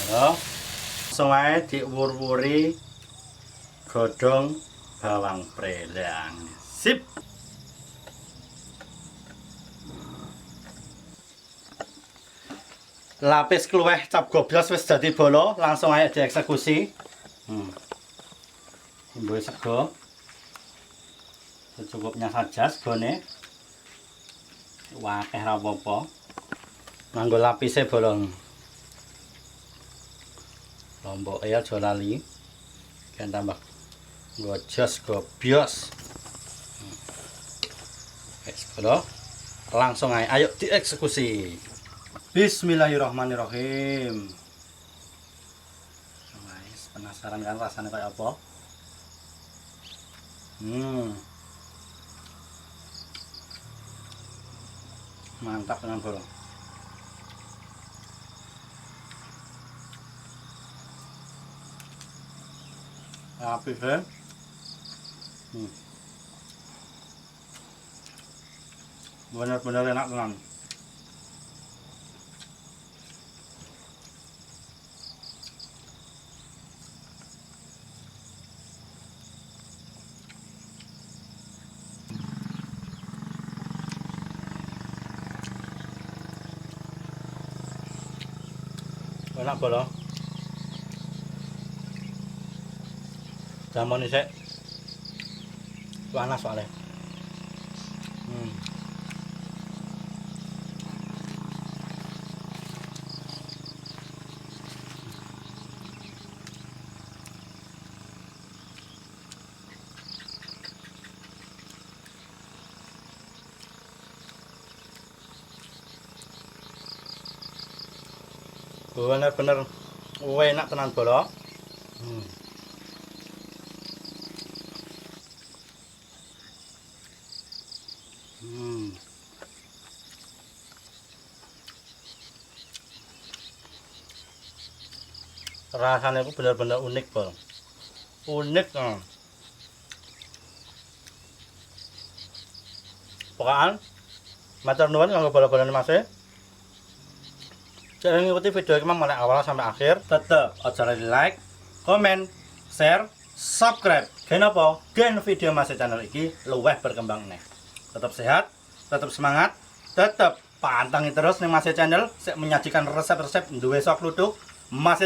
Ya. Langsung ae diwur-wuri godhong bawang prelang. Sip. Lapis kluweh cap goblos wis dadi bolo, langsung ae dieksekusi. Bumbu sego. Secukupnya saja segone. Wakeh ra apa-apa. Nganggo lapise bolong. Lombok ya aja lali. Kan tambah ngojos gobios. Wis bolo. Langsung ayo dieksekusi. Bismillahirrahmanirrahim. Guys, penasaran kan rasanya kayak apa? Mantap dengan bolong. Apik ya. Benar-benar enak tenan. Enak bolo. Jamon ini sik panas soalnya. Bener-bener enak tenan bolo. Rasanya itu benar-benar unik bol. Unik Pokoknya matur nuwun kanggo bola-bolane Mas. Jangan ngikuti video ini mulai awal sampai akhir. Tetep aja lupa like, komen, share, subscribe. Kenapa? Gen video Mas channel ini luwih berkembang nih. Tetap sehat, tetap semangat, tetap pantangin terus nih Mas channel. Saya menyajikan resep-resep duwe sop luduk Mas.